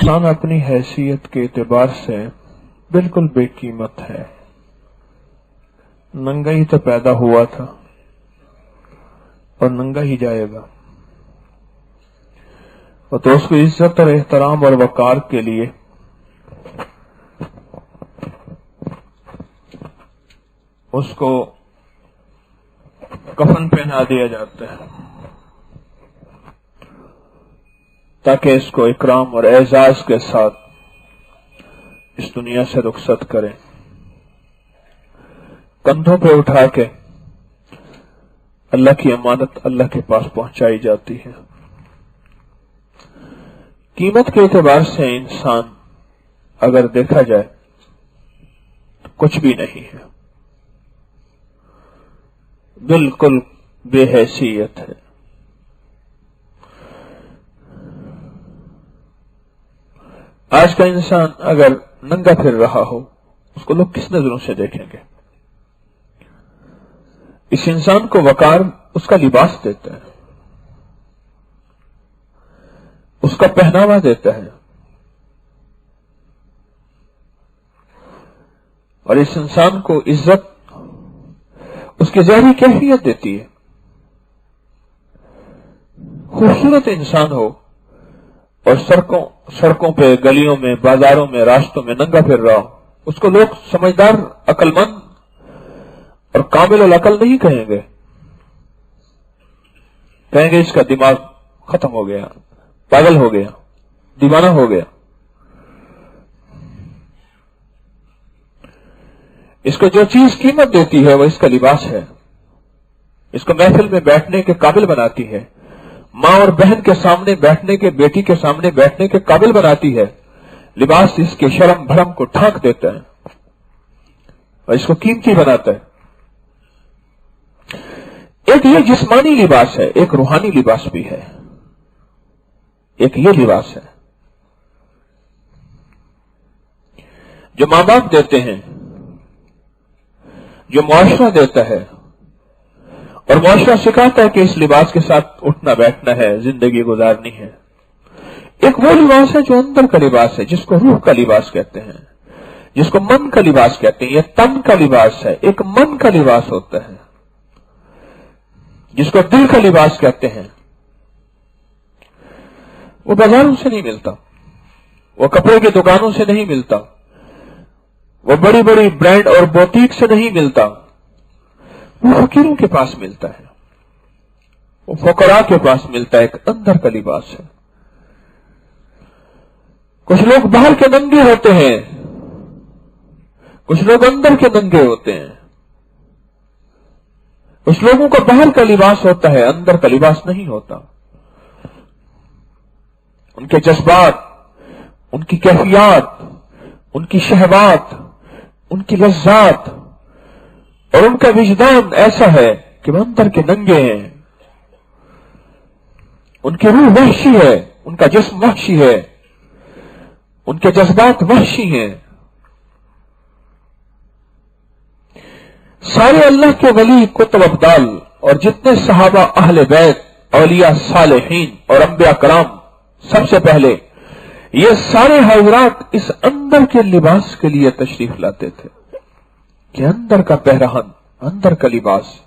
इंसान अपनी हैसियत के एतबार से बिल्कुल बेकीमत है। नंगा ही तो पैदा हुआ था और नंगा ही जाएगा, और तो उसको इज्जत और एहतराम और वकार के लिए उसको कफन पहना दिया जाता है ताकि इसको इकराम और एजाज के साथ इस दुनिया से रुखसत करें। कंधों पे उठा के अल्लाह की अमानत अल्लाह के पास पहुंचाई जाती है। कीमत के एतबार से इंसान अगर देखा जाए तो कुछ भी नहीं है, बिल्कुल बेहैसियत है। आज का इंसान अगर नंगा फिर रहा हो, उसको लोग किस नजरों से देखेंगे? इस इंसान को वकार उसका लिबास देता है, उसका पहनावा देता है, और इस इंसान को इज्जत उसकी ज़ाहिरी कैफियत देती है। खूबसूरत इंसान हो और सड़कों पे, गलियों में, बाजारों में, रास्तों में नंगा फिर रहा हो, उसको लोग समझदार, अक्लमंद और कामिल अकल नहीं कहेंगे। कहेंगे इसका दिमाग खत्म हो गया, पागल हो गया, दीवाना हो गया। इसको जो चीज कीमत देती है वो इसका लिबास है, इसको महफिल में बैठने के काबिल बनाती है, माँ और बहन के सामने बैठने के, बेटी के सामने बैठने के काबिल बनाती है। लिबास इसके शर्म भरम को ढांक देता है और इसको कीमती बनाता है। एक ये जिस्मानी लिबास है, एक रूहानी लिबास भी है। एक ये लिबास है जो मां बाप देते हैं, जो मुआशरा देता है, और मुआशरा सिखाता है कि इस लिबास के साथ उठना बैठना है, जिंदगी गुजारनी है। एक वो लिबास है जो अंदर का लिबास है, जिसको रूह का लिबास कहते हैं, जिसको मन का लिबास कहते हैं। यह तन का लिबास है। एक मन का लिबास होता है जिसको दिल का लिबास कहते हैं। वो बाजारों से नहीं मिलता, वो कपड़े की दुकानों से नहीं मिलता, वो बड़ी बड़ी ब्रांड और बोतीक से नहीं मिलता, वो फकीरों के पास मिलता है, वो फकरा के पास मिलता है। एक अंदर का लिबास है। कुछ लोग बाहर के नंगे होते हैं, कुछ लोग अंदर के नंगे होते हैं। कुछ लोगों का बाहर का लिबास होता है, अंदर का लिबास नहीं होता। उनके जज्बात, उनकी कैफियत, उनकी शहवात, उनकी लज्जात और उनका विजदान ऐसा है कि वो अंदर के नंगे हैं। उनकी रूह वहशी है, उनका जिस्म वहशी है, उनके जज्बात वहशी हैं। सारे अल्लाह के वली, कुतुब अब्दाल और जितने सहाबा, अहले बैत, औलिया, सालेहीन और अंबिया कराम, सबसे पहले ये सारे हजरात इस अंदर के लिबास के लिए तशरीफ लाते थे कि अंदर का पहरान, अंदर का लिबास